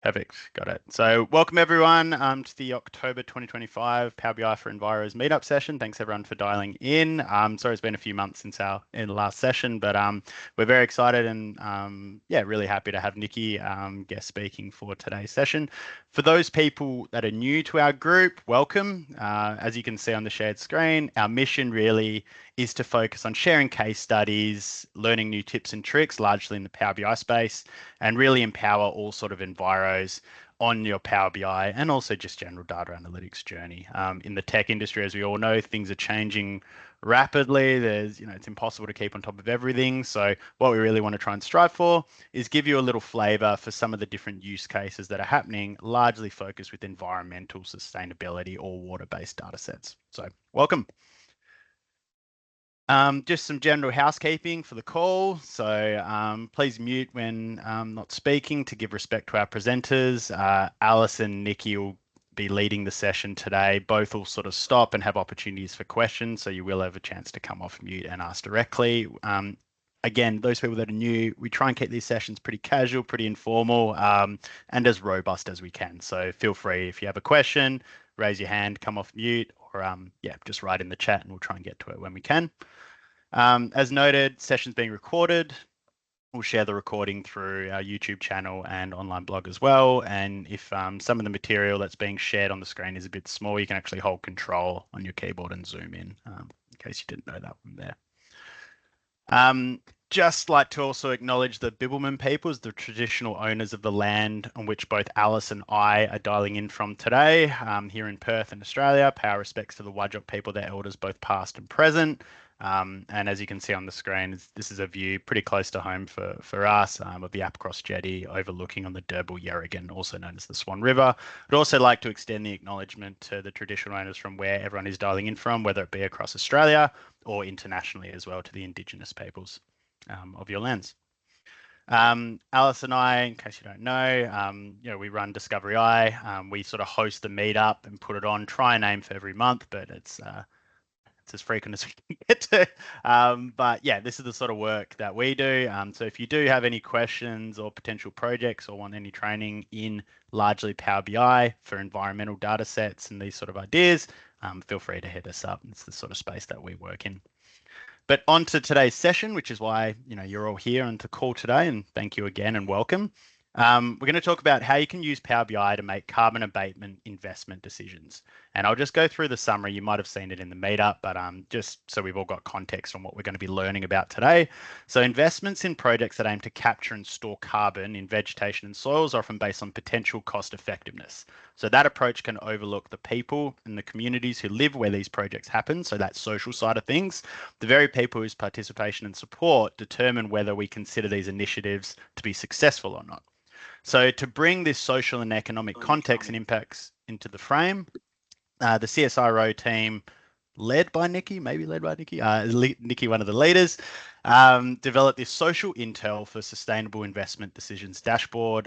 Perfect. Got it. So welcome everyone to the October 2025 Power BI for Enviro's meetup session. Thanks everyone for dialing in. Sorry it's been a few months since our last session, but we're very excited and yeah, really happy to have Nikki guest speaking for today's session. For those people that are new to our group, welcome. As you can see on the shared screen, our mission really is to focus on sharing case studies, learning new tips and tricks, largely in the Power BI space, and really empower all sort of enviros on your Power BI and also just general data analytics journey. In the tech industry, as we all know, things are changing rapidly. It's impossible to keep on top of everything. So what we really want to try and strive for is give you a little flavor for some of the different use cases that are happening, largely focused with environmental sustainability or water-based data sets. So welcome. Just some general housekeeping for the call. So please mute when not speaking to give respect to our presenters. Alice and Nikki will be leading the session today. Both will sort of stop and have opportunities for questions. So you will have a chance to come off mute and ask directly. Again, those people that are new, we try and keep these sessions pretty casual, pretty informal, and as robust as we can. So feel free if you have a question, raise your hand, come off mute, or yeah, just write in the chat and we'll try and get to it when we can. As noted, session's being recorded. We'll share the recording through our YouTube channel and online blog as well. And if some of the material that's being shared on the screen is a bit small, you can actually hold control on your keyboard and zoom in case you didn't know that one there. Just like to also acknowledge the Bibbulmun peoples, the traditional owners of the land on which both Alice and I are dialing in from today, here in Perth in Australia. Pay our respects to the Whadjuk people, their elders, both past and present. And as you can see on the screen, this is a view pretty close to home for us of the Applecross Jetty overlooking on the Derbyl Yerrigan, also known as the Swan River. I'd also like to extend the acknowledgement to the traditional owners from where everyone is dialing in from, whether it be across Australia or internationally as well, to the Indigenous peoples of your lands. Alice and I, in case you don't know, we run Discovery Eye. We sort of host the meetup and put it on, try and aim for every month, but it's as frequent as we can get to. But yeah, this is the sort of work that we do. So if you do have any questions or potential projects or want any training in largely Power BI for environmental data sets and these sort of ideas, feel free to hit us up. It's the sort of space that we work in. But on to today's session, which is why you're all here and to call today, and thank you again and welcome. We're going to talk about how you can use Power BI to make carbon abatement investment decisions. And I'll just go through the summary. You might have seen it in the meetup, but just so we've all got context on what we're going to be learning about today. So investments in projects that aim to capture and store carbon in vegetation and soils are often based on potential cost effectiveness. So that approach can overlook the people and the communities who live where these projects happen. So that social side of things, the very people whose participation and support determine whether we consider these initiatives to be successful or not. So to bring this social and economic context and impacts into the frame, the CSIRO team, led by Nikki, Nikki, one of the leaders, developed this social intel for sustainable investment decisions dashboard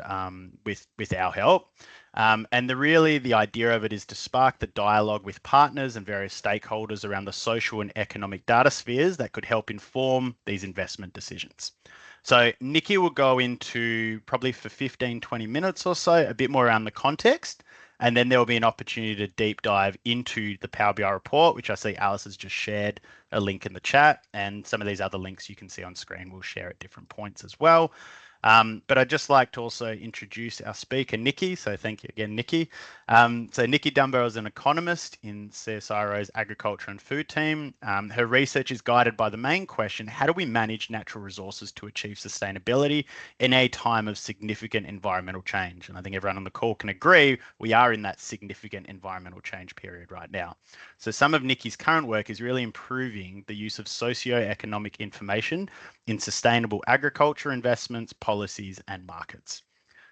with our help. And the idea of it is to spark the dialogue with partners and various stakeholders around the social and economic data spheres that could help inform these investment decisions. So Nikki will go into probably for 15, 20 minutes or so, a bit more around the context. And then there will be an opportunity to deep dive into the Power BI report, which I see Alice has just shared a link in the chat. And some of these other links you can see on screen we'll share at different points as well. But I'd just like to also introduce our speaker, Nikki. So thank you again, Nikki. So Nikki Dunbar is an economist in CSIRO's agriculture and food team. Her research is guided by the main question, how do we manage natural resources to achieve sustainability in a time of significant environmental change? And I think everyone on the call can agree we are in that significant environmental change period right now. So some of Nikki's current work is really improving the use of socio-economic information in sustainable agriculture investments, policies, and markets.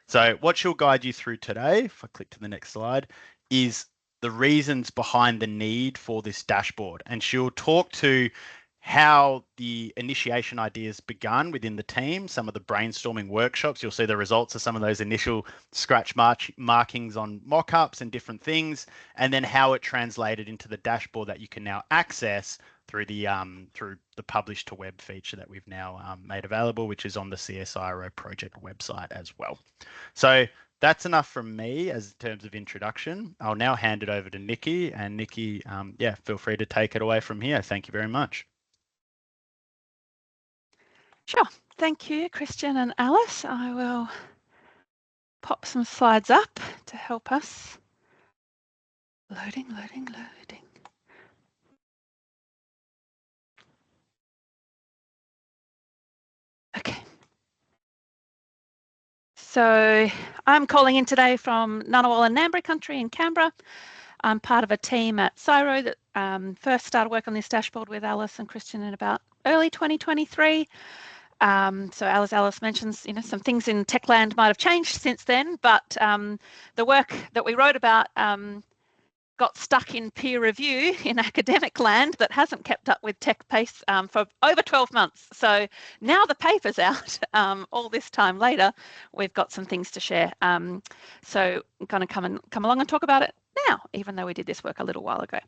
So what she'll guide you through today, if I click to the next slide, is the reasons behind the need for this dashboard. And she'll talk to how the initiation ideas begun within the team, some of the brainstorming workshops. You'll see the results of some of those initial scratch markings on mock-ups and different things, and then how it translated into the dashboard that you can now access through the publish to web feature that we've now made available, which is on the CSIRO project website as well. So That's enough from me as in terms of introduction. I'll now hand it over to Nikki, and Nikki, yeah, feel free to take it away from here. Thank you very much. Sure. Thank you, Christian and Alice. I will pop some slides up to help us. Loading. Okay. So I'm calling in today from Ngunnawal and Ngambri country in Canberra. I'm part of a team at CSIRO that first started work on this dashboard with Alice and Christian in about early 2023. So as Alice mentions, some things in Techland might have changed since then, but the work that we wrote about got stuck in peer review in academic land that hasn't kept up with tech pace for over 12 months. So now the paper's out, all this time later, we've got some things to share. So I'm going to come along and talk about it now, even though we did this work a little while ago.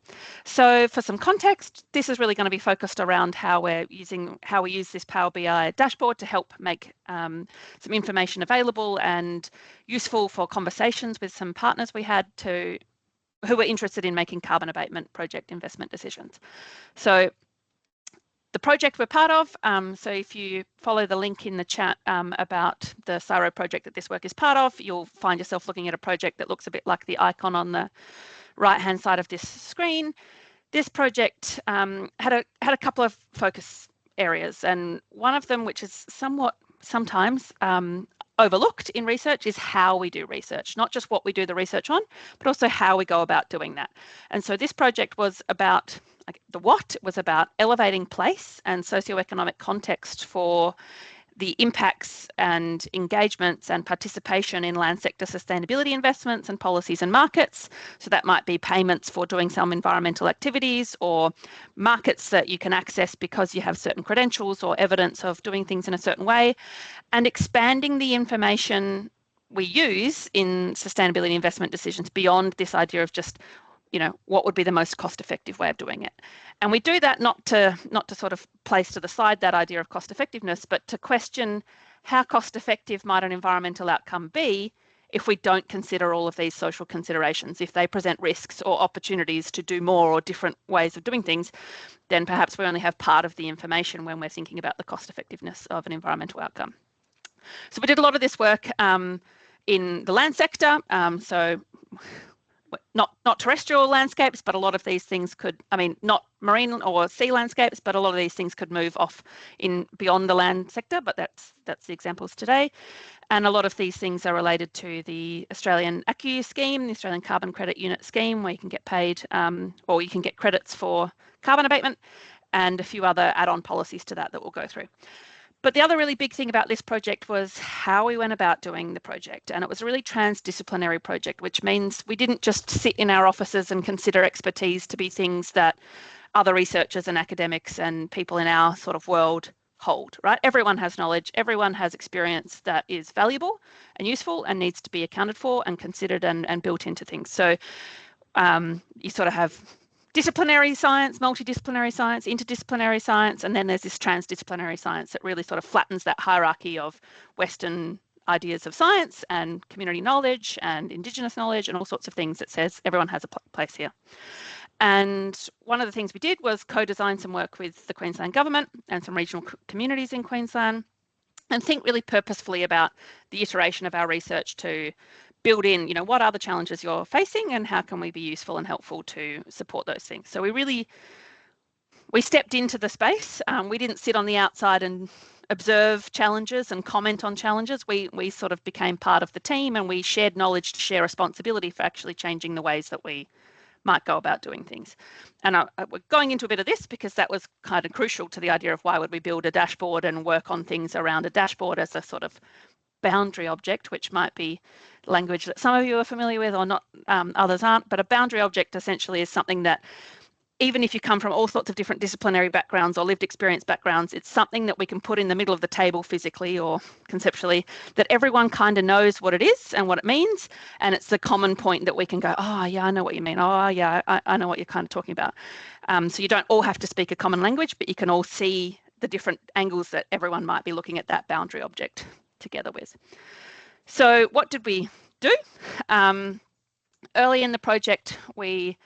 So for some context, this is really going to be focused around how we use this Power BI dashboard to help make some information available and useful for conversations with some partners we had who were interested in making carbon abatement project investment decisions. So the project we're part of, so if you follow the link in the chat about the CSIRO project that this work is part of, you'll find yourself looking at a project that looks a bit like the icon on the right-hand side of this screen. This project had a couple of focus areas, and one of them, which is sometimes overlooked in research, is how we do research, not just what we do the research on, but also how we go about doing that. And so this project was about it was about elevating place and socioeconomic context for the impacts and engagements and participation in land sector sustainability investments and policies and markets. So that might be payments for doing some environmental activities, or markets that you can access because you have certain credentials or evidence of doing things in a certain way, and expanding the information we use in sustainability investment decisions beyond this idea of just what would be the most cost-effective way of doing it. And we do that not to sort of place to the side that idea of cost-effectiveness, but to question how cost-effective might an environmental outcome be if we don't consider all of these social considerations. If they present risks or opportunities to do more or different ways of doing things, then perhaps we only have part of the information when we're thinking about the cost-effectiveness of an environmental outcome. So we did a lot of this work in the land sector. So not terrestrial landscapes, but a lot of these things not marine or sea landscapes, but a lot of these things could move off beyond the land sector, but that's the examples today. And a lot of these things are related to the Australian ACCU scheme, the Australian Carbon Credit Unit scheme, where you can get paid or you can get credits for carbon abatement, and a few other add-on policies to that we'll go through. But the other really big thing about this project was how we went about doing the project. And it was a really transdisciplinary project, which means we didn't just sit in our offices and consider expertise to be things that other researchers and academics and people in our sort of world hold, right? Everyone has knowledge, everyone has experience that is valuable and useful and needs to be accounted for and considered and built into things. So you sort of have disciplinary science, multidisciplinary science, interdisciplinary science, and then there's this transdisciplinary science that really sort of flattens that hierarchy of Western ideas of science and community knowledge and Indigenous knowledge and all sorts of things that says everyone has a place here. And one of the things we did was co-design some work with the Queensland government and some regional communities in Queensland, and think really purposefully about the iteration of our research to build in, what are the challenges you're facing and how can we be useful and helpful to support those things. So we stepped into the space. We didn't sit on the outside and observe challenges and comment on challenges. We sort of became part of the team, and we shared knowledge to share responsibility for actually changing the ways that we might go about doing things. And we're going into a bit of this because that was kind of crucial to the idea of why would we build a dashboard and work on things around a dashboard as a sort of boundary object, which might be language that some of you are familiar with or not, others aren't. But a boundary object essentially is something that, even if you come from all sorts of different disciplinary backgrounds or lived experience backgrounds, it's something that we can put in the middle of the table physically or conceptually, that everyone kind of knows what it is and what it means. And it's the common point that we can go, oh yeah, I know what you mean. Oh yeah, I know what you're kind of talking about. So you don't all have to speak a common language, but you can all see the different angles that everyone might be looking at that boundary object together with. So what did we do. Early in the project, we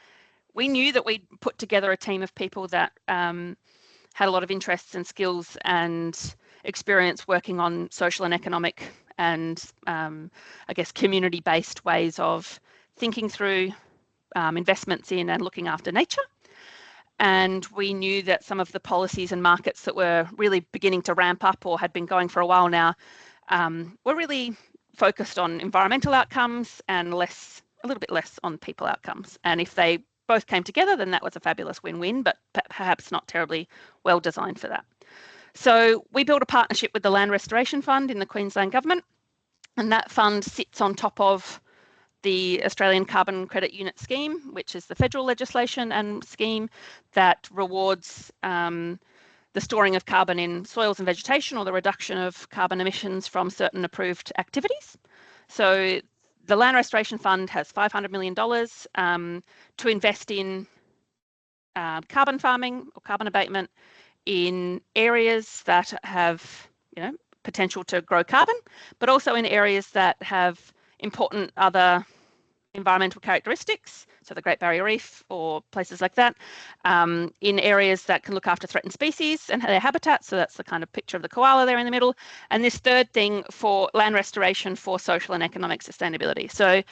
knew that we'd put together a team of people that had a lot of interests and skills and experience working on social and economic and I guess community-based ways of thinking through investments in and looking after nature. And we knew that some of the policies and markets that were really beginning to ramp up or had been going for a while now were really focused on environmental outcomes and a little bit less on people outcomes. And if they both came together, then that was a fabulous win-win, but perhaps not terribly well designed for that. So we built a partnership with the Land Restoration Fund in the Queensland Government, and that fund sits on top of the Australian Carbon Credit Unit Scheme, which is the federal legislation and scheme that rewards the storing of carbon in soils and vegetation or the reduction of carbon emissions from certain approved activities. So the Land Restoration Fund has $500 million to invest in carbon farming or carbon abatement in areas that have, potential to grow carbon, but also in areas that have important other environmental characteristics, so the Great Barrier Reef or places like that, in areas that can look after threatened species and their habitats. So that's the kind of picture of the koala there in the middle. And this third thing for land restoration for social and economic sustainability. So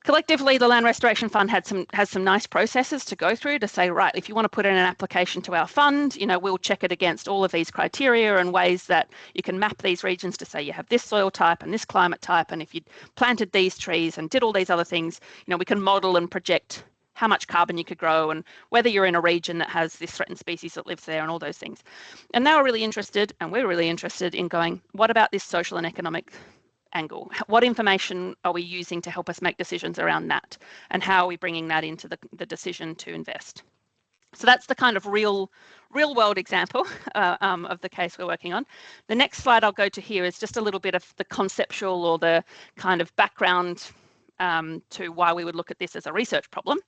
collectively, the Land Restoration Fund has some nice processes to go through to say, right, if you want to put in an application to our fund, we'll check it against all of these criteria and ways that you can map these regions to say you have this soil type and this climate type, and if you planted these trees and did all these other things, we can model and project how much carbon you could grow and whether you're in a region that has this threatened species that lives there and all those things. And they were really interested, and we're really interested in going, what about this social and economic angle? What information are we using to help us make decisions around that? And how are we bringing that into the decision to invest? So that's the kind of real world example of the case we're working on. The next slide I'll go to here is just a little bit of the conceptual or the kind of background to why we would look at this as a research problem.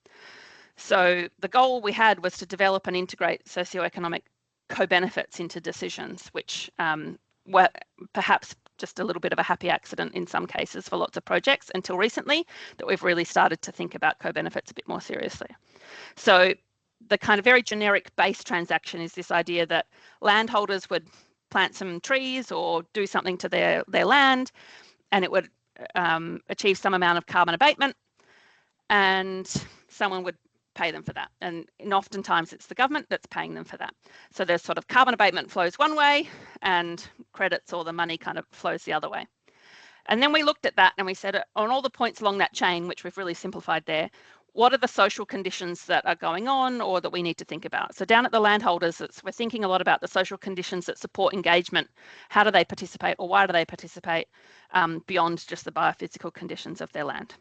So the goal we had was to develop and integrate socioeconomic co-benefits into decisions, which were perhaps just a little bit of a happy accident in some cases for lots of projects until recently that we've really started to think about co-benefits a bit more seriously. So the kind of very generic base transaction is this idea that landholders would plant some trees or do something to their land, and it would achieve some amount of carbon abatement, and someone would pay them for that. And oftentimes it's the government that's paying them for that. So there's sort of carbon abatement flows one way and credits or the money kind of flows the other way. And then we looked at that and we said on all the points along that chain, which we've really simplified there, what are the social conditions that are going on or that we need to think about? So down at the landholders, we're thinking a lot about the social conditions that support engagement. How do they participate or why do they participate beyond just the biophysical conditions of their land?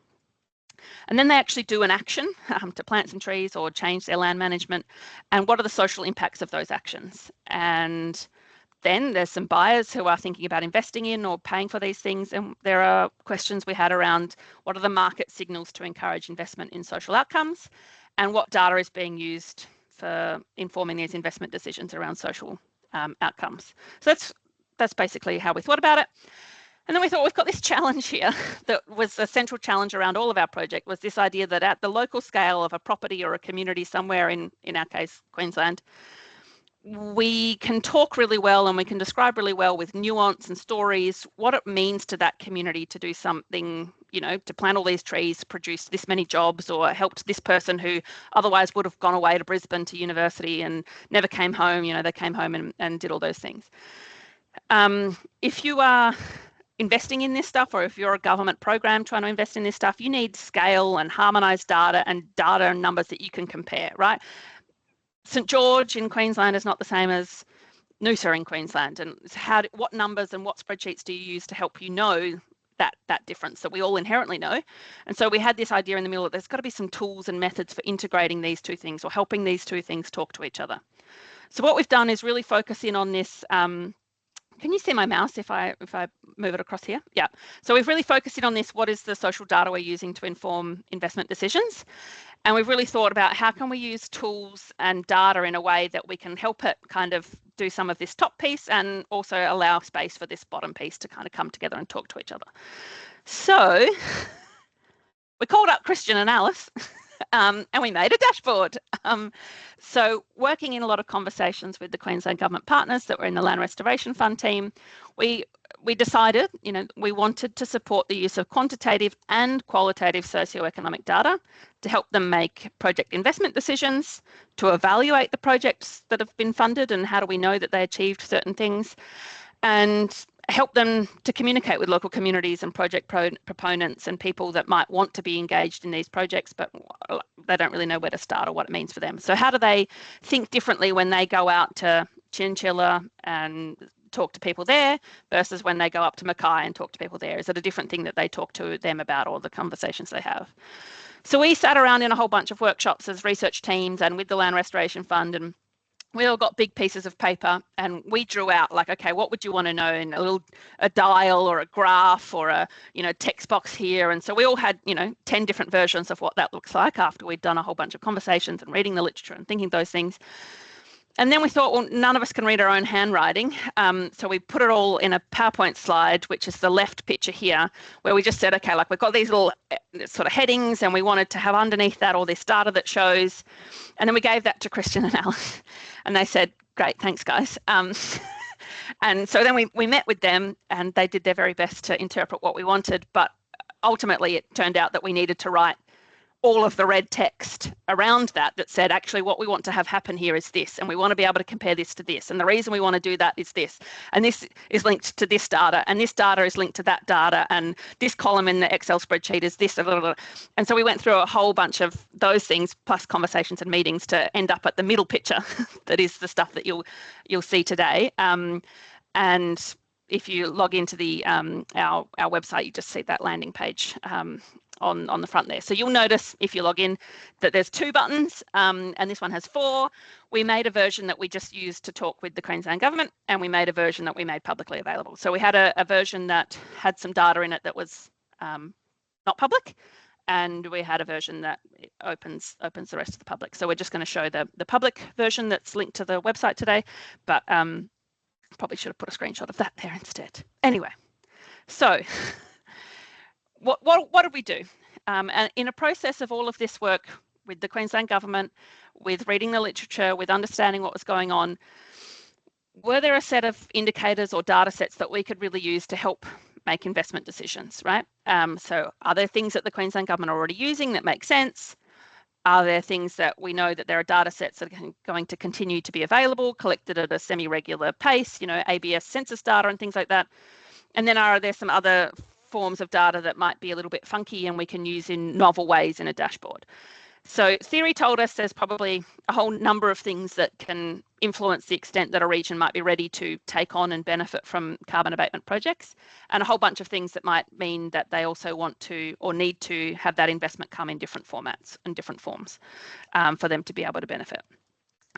And then they actually do an action to plant some trees or change their land management. And what are the social impacts of those actions? And then there's some buyers who are thinking about investing in or paying for these things. And there are questions we had around what are the market signals to encourage investment in social outcomes, and what data is being used for informing these investment decisions around social outcomes. So that's basically how we thought about it. And then we thought, we've got this challenge here that was a central challenge around all of our project, was this idea that at the local scale of a property or a community somewhere in our case, Queensland, we can talk really well and we can describe really well with nuance and stories what it means to that community to do something, to plant all these trees, produce this many jobs, or helped this person who otherwise would have gone away to Brisbane to university and never came home. They came home and did all those things. If you are investing in this stuff, or if you're a government program trying to invest in this stuff, you need scale and harmonized data and numbers that you can compare, right? St George in Queensland is not the same as Noosa in Queensland, and what numbers and what spreadsheets do you use to help you know that difference that we all inherently know? And so we had this idea in the middle that there's got to be some tools and methods for integrating these two things or helping these two things talk to each other. So what we've done is really focus in on this. Can you see my mouse if I move it across here? Yeah. So we've really focused in on this. What is the social data we're using to inform investment decisions? And we've really thought about how can we use tools and data in a way that we can help it kind of do some of this top piece and also allow space for this bottom piece to kind of come together and talk to each other. So we called up Christian and Alice and we made a dashboard. So working in a lot of conversations with the Queensland Government partners that were in the Land Restoration Fund team, we decided, we wanted to support the use of quantitative and qualitative socioeconomic data to help them make project investment decisions, to evaluate the projects that have been funded and how do we know that they achieved certain things, and help them to communicate with local communities and project proponents and people that might want to be engaged in these projects, but they don't really know where to start or what it means for them. So how do they think differently when they go out to Chinchilla and talk to people there versus when they go up to Mackay and talk to people there? Is it a different thing that they talk to them about or the conversations they have? So we sat around in a whole bunch of workshops as research teams and with the Land Restoration Fund, and we all got big pieces of paper and we drew out like, okay, what would you want to know in a dial or a graph or a text box here? And so we all had 10 different versions of what that looks like after we'd done a whole bunch of conversations and reading the literature and thinking those things. And then we thought, well, none of us can read our own handwriting. So we put it all in a PowerPoint slide, which is the left picture here, where we just said, okay, like we've got these little sort of headings and we wanted to have underneath that all this data that shows. And then we gave that to Christian and Alice and they said, great, thanks guys. And so then we met with them and they did their very best to interpret what we wanted. But ultimately it turned out that we needed to write all of the red text around that said, actually, what we want to have happen here is this, and we want to be able to compare this to this. And the reason we want to do that is this, and this is linked to this data, and this data is linked to that data, and this column in the Excel spreadsheet is this. And so we went through a whole bunch of those things, plus conversations and meetings to end up at the middle picture that is the stuff that you'll see today. And if you log into the our website, you just see that landing page on the front there. So you'll notice if you log in that there's 2 buttons and this one has 4. We made a version that we just used to talk with the Queensland Government, and we made a version that we made publicly available. So we had a version that had some data in it that was not public, and we had a version that opens the rest of the public. So we're just going to show the public version that's linked to the website today, but probably should have put a screenshot of that there instead. Anyway, so what did we do? And in a process of all of this work with the Queensland Government, with reading the literature, with understanding what was going on, were there a set of indicators or data sets that we could really use to help make investment decisions, right? So are there things that the Queensland Government are already using that make sense? Are there things that we know that there are data sets that are going to continue to be available, collected at a semi-regular pace, ABS census data and things like that? And then are there some other forms of data that might be a little bit funky and we can use in novel ways in a dashboard? So theory told us there's probably a whole number of things that can influence the extent that a region might be ready to take on and benefit from carbon abatement projects, and a whole bunch of things that might mean that they also want to or need to have that investment come in different formats and different forms for them to be able to benefit.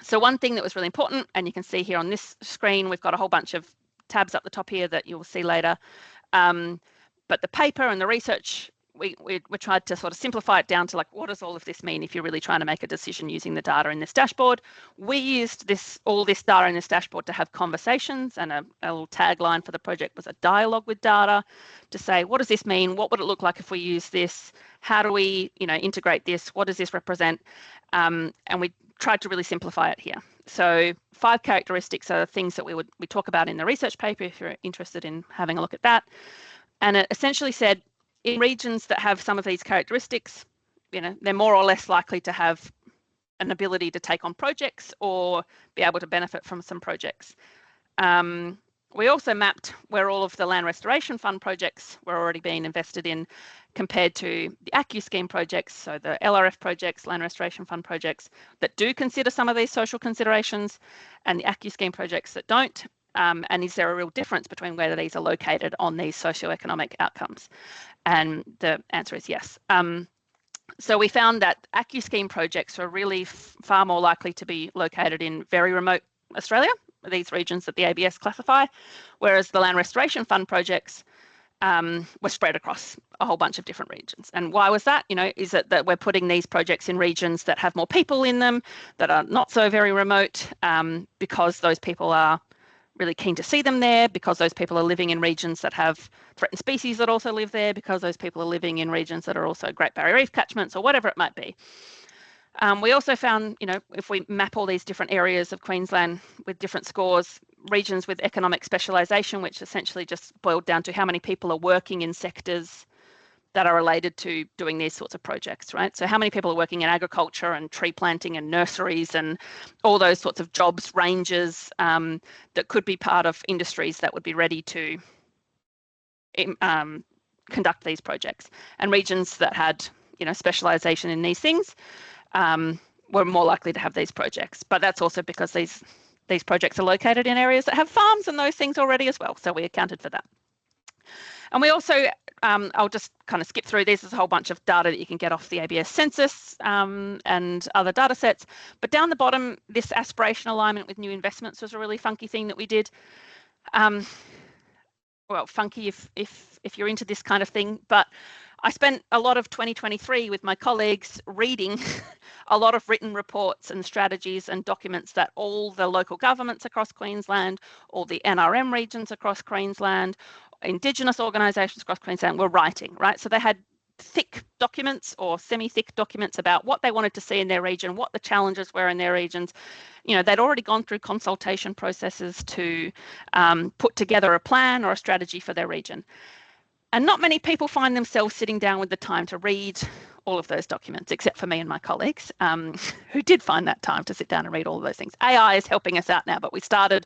So one thing that was really important, and you can see here on this screen, we've got a whole bunch of tabs up the top here that you'll see later. But the paper and the research, we tried to sort of simplify it down to like, what does all of this mean if you're really trying to make a decision using the data in this dashboard? We used all this data in this dashboard to have conversations, and a little tagline for the project was a dialogue with data to say, what does this mean? What would it look like if we use this? How do we, integrate this? What does this represent? And we tried to really simplify it here. So 5 characteristics are things that we talk about in the research paper if you're interested in having a look at that. And it essentially said, in regions that have some of these characteristics, they're more or less likely to have an ability to take on projects or be able to benefit from some projects. We also mapped where all of the Land Restoration Fund projects were already being invested in compared to the ACCU scheme projects, so the LRF projects, Land Restoration Fund projects that do consider some of these social considerations, and the ACCU scheme projects that don't. And is there a real difference between where these are located on these socioeconomic outcomes? And the answer is yes. So we found that ACCU scheme projects are really far more likely to be located in very remote Australia, these regions that the ABS classify, whereas the Land Restoration Fund projects were spread across a whole bunch of different regions. And why was that? Is it that we're putting these projects in regions that have more people in them, that are not so very remote, because those people are really keen to see them there, because those people are living in regions that have threatened species that also live there, because those people are living in regions that are also Great Barrier Reef catchments, or whatever it might be. We also found, if we map all these different areas of Queensland with different scores, regions with economic specialisation, which essentially just boiled down to how many people are working in sectors that are related to doing these sorts of projects, right? So how many people are working in agriculture and tree planting and nurseries and all those sorts of jobs, ranges that could be part of industries that would be ready to conduct these projects. And regions that had, specialisation in these things were more likely to have these projects. But that's also because these projects are located in areas that have farms and those things already as well. So we accounted for that. And we also, I'll just kind of skip through this. There's a whole bunch of data that you can get off the ABS census and other data sets. But down the bottom, this aspiration alignment with new investments was a really funky thing that we did. Well, funky if you're into this kind of thing, but I spent a lot of 2023 with my colleagues reading a lot of written reports and strategies and documents that all the local governments across Queensland, all the NRM regions across Queensland, Indigenous organisations across Queensland were writing, right? So they had thick documents or semi-thick documents about what they wanted to see in their region, what the challenges were in their regions. They'd already gone through consultation processes to put together a plan or a strategy for their region. And not many people find themselves sitting down with the time to read all of those documents, except for me and my colleagues, who did find that time to sit down and read all of those things. AI is helping us out now, but we started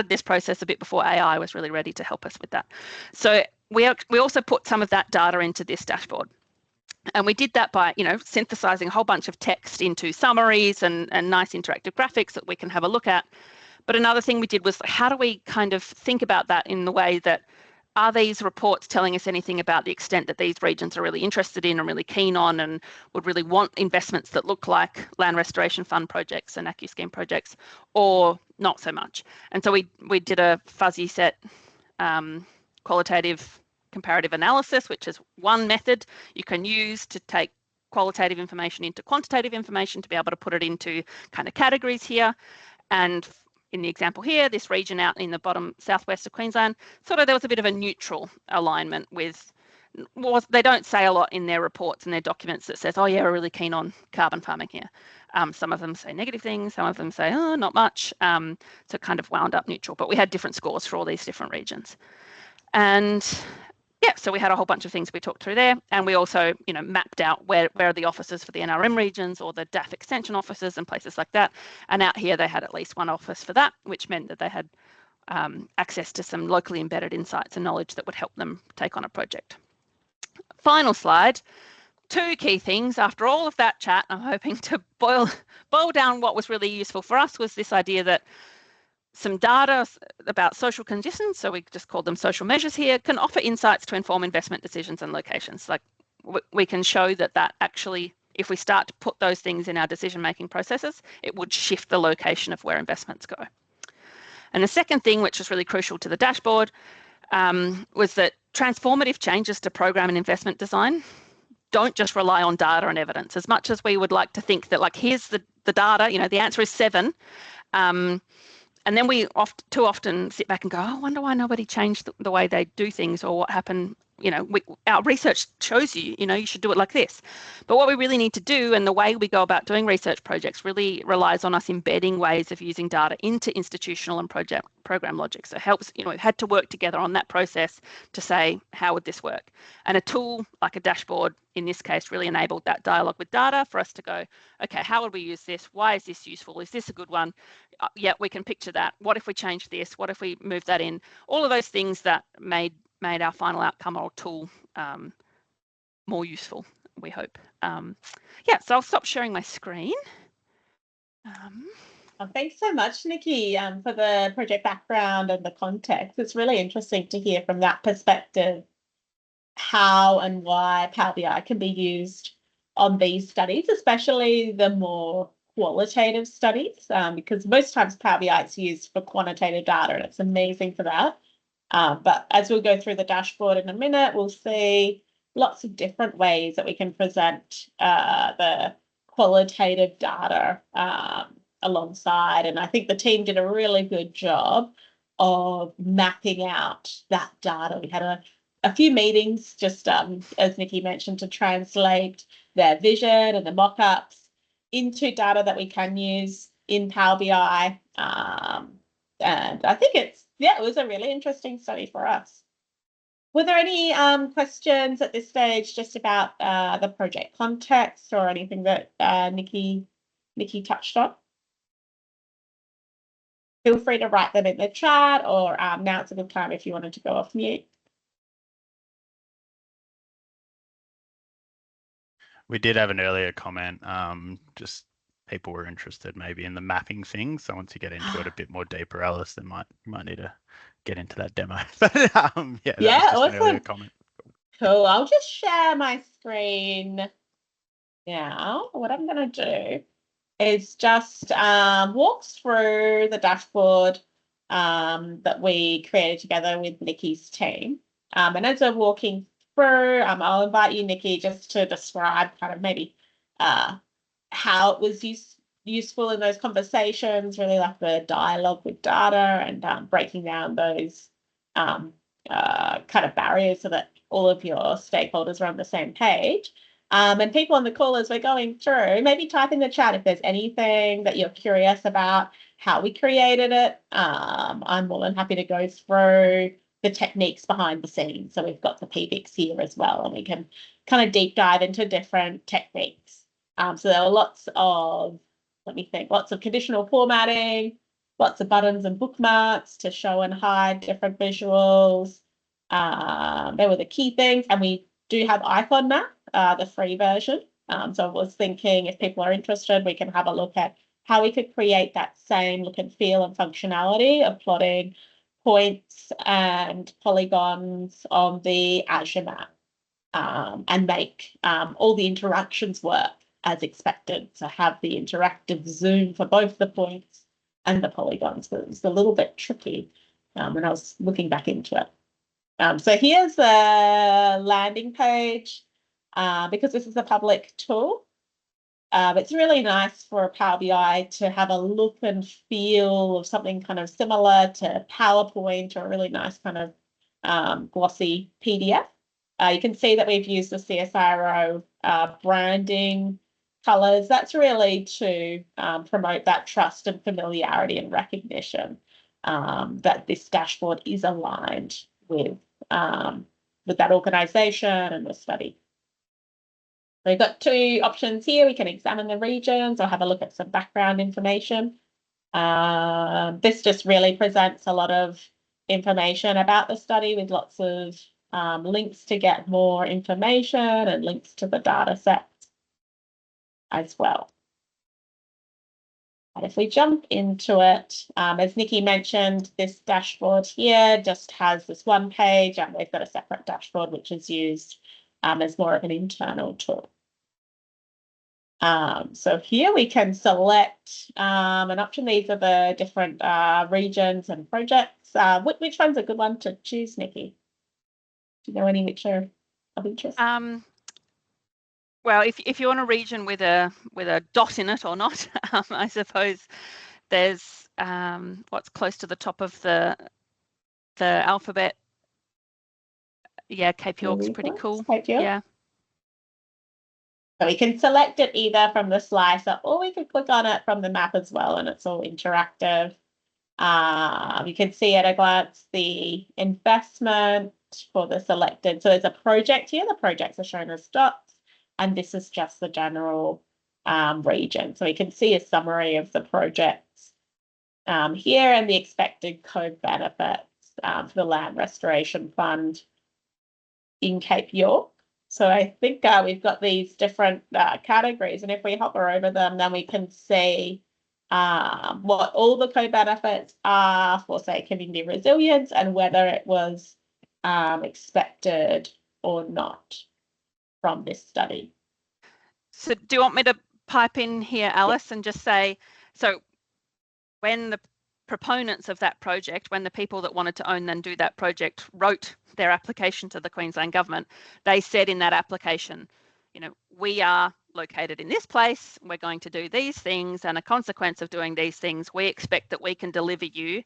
this process a bit before AI was really ready to help us with that. So we also put some of that data into this dashboard. And we did that by, synthesizing a whole bunch of text into summaries and nice interactive graphics that we can have a look at. But another thing we did was, how do we kind of think about that in the way that, are these reports telling us anything about the extent that these regions are really interested in and really keen on and would really want investments that look like land restoration fund projects and AccuScheme projects, or not so much? And so we did a fuzzy set qualitative comparative analysis, which is one method you can use to take qualitative information into quantitative information to be able to put it into kind of categories here. And in the example here, this region out in the bottom southwest of Queensland, sort of there was a bit of a neutral alignment with, they don't say a lot in their reports and their documents that says, oh yeah, we're really keen on carbon farming here. Some of them say negative things, some of them say, oh, not much. So it kind of wound up neutral, but we had different scores for all these different regions. And yeah, so we had a whole bunch of things we talked through there, and we also, mapped out where are the offices for the NRM regions or the DAF extension offices and places like that. And out here they had at least one office for that, which meant that they had access to some locally embedded insights and knowledge that would help them take on a project. Final slide. Two key things after all of that chat. I'm hoping to boil down what was really useful for us was this idea that some data about social conditions, so we just called them social measures here, can offer insights to inform investment decisions and locations. Like we can show that actually, if we start to put those things in our decision-making processes, it would shift the location of where investments go. And the second thing, which was really crucial to the dashboard, was that transformative changes to program and investment design don't just rely on data and evidence. As much as we would like to think that, like, here's the data, the answer is 7, and then we too often sit back and go, oh, I wonder why nobody changed the way they do things, or what happened. Our research shows you should do it like this. But what we really need to do, and the way we go about doing research projects, really relies on us embedding ways of using data into institutional and program logic. So it helps, we've had to work together on that process to say, how would this work? And a tool like a dashboard, in this case, really enabled that dialogue with data for us to go, okay, how would we use this? Why is this useful? Is this a good one? Yeah, we can picture that. What if we change this? What if we move that in? All of those things that made our final outcome or tool more useful, we hope. Yeah, so I'll stop sharing my screen. Thanks so much, Nikki, for the project background and the context. It's really interesting to hear from that perspective how and why Power BI can be used on these studies, especially the more qualitative studies, because most times Power BI is used for quantitative data, and it's amazing for that. But as we'll go through the dashboard in a minute, we'll see lots of different ways that we can present the qualitative data alongside. And I think the team did a really good job of mapping out that data. We had a few meetings just as Nikki mentioned, to translate their vision and the mock-ups into data that we can use in Power BI. And I think it was a really interesting study for us. Were there any questions at this stage just about the project context or anything that Nikki touched on? Feel free to write them in the chat, or now it's a good time if you wanted to go off mute. We did have an earlier comment, just people were interested maybe in the mapping thing. So once you get into it a bit more deeper, Alice, then you might need to get into that demo. But that was just awesome. an earlier comment. Cool. I'll just share my screen now. What I'm going to do is just walk through the dashboard that we created together with Nikki's team. And as we're walking through, I'll invite you, Nikki, just to describe kind of maybe how it was useful in those conversations, really like the dialogue with data and breaking down those kind of barriers so that all of your stakeholders are on the same page. And people on the call as we're going through, maybe type in the chat if there's anything that you're curious about how we created it. I'm more than happy to go through the techniques behind the scenes. So we've got the PBICs here as well, and we can kind of deep dive into different techniques. So there are lots of conditional formatting, lots of buttons and bookmarks to show and hide different visuals. There were the key things, and we do have icon map, the free version. So I was thinking if people are interested, we can have a look at how we could create that same look and feel and functionality of plotting points and polygons on the Azure map and make all the interactions work as expected. So have the interactive zoom for both the points and the polygons. But it was a little bit tricky when I was looking back into it. So here's the landing page. Because this is a public tool, it's really nice for Power BI to have a look and feel of something kind of similar to PowerPoint, or a really nice kind of glossy PDF. You can see that we've used the CSIRO branding colors. That's really to promote that trust and familiarity and recognition that this dashboard is aligned with that organization and the study. So we've got two options here. We can examine the regions or have a look at some background information. This just really presents a lot of information about the study with lots of links to get more information and links to the data sets as well. And if we jump into it, as Nikki mentioned, this dashboard here just has this one page, and they've got a separate dashboard which is used as more of an internal tool. So here we can select an option. These are the different regions and projects. Which one's a good one to choose, Nikki? Do you know any which are of interest? Well, if you want a region with a dot in it or not, I suppose there's what's close to the top of the alphabet. Yeah, Cape York's pretty cool. Cape York? Yeah. So we can select it either from the slicer, or we could click on it from the map as well, and it's all interactive. You can see at a glance the investment for the selected. So there's a project here. The projects are shown as dots, and this is just the general region. So we can see a summary of the projects here and the expected co-benefits for the Land Restoration Fund in Cape York. So I think we've got these different categories, and if we hover over them, then we can see what all the co-benefits are for, say, community resilience, and whether it was expected or not from this study. So do you want me to pipe in here, Alice, and just say, so when proponents of that project, when the people that wanted to own and do that project wrote their application to the Queensland government, they said in that application, you know, we are located in this place, we're going to do these things, and a consequence of doing these things, we expect that we can deliver you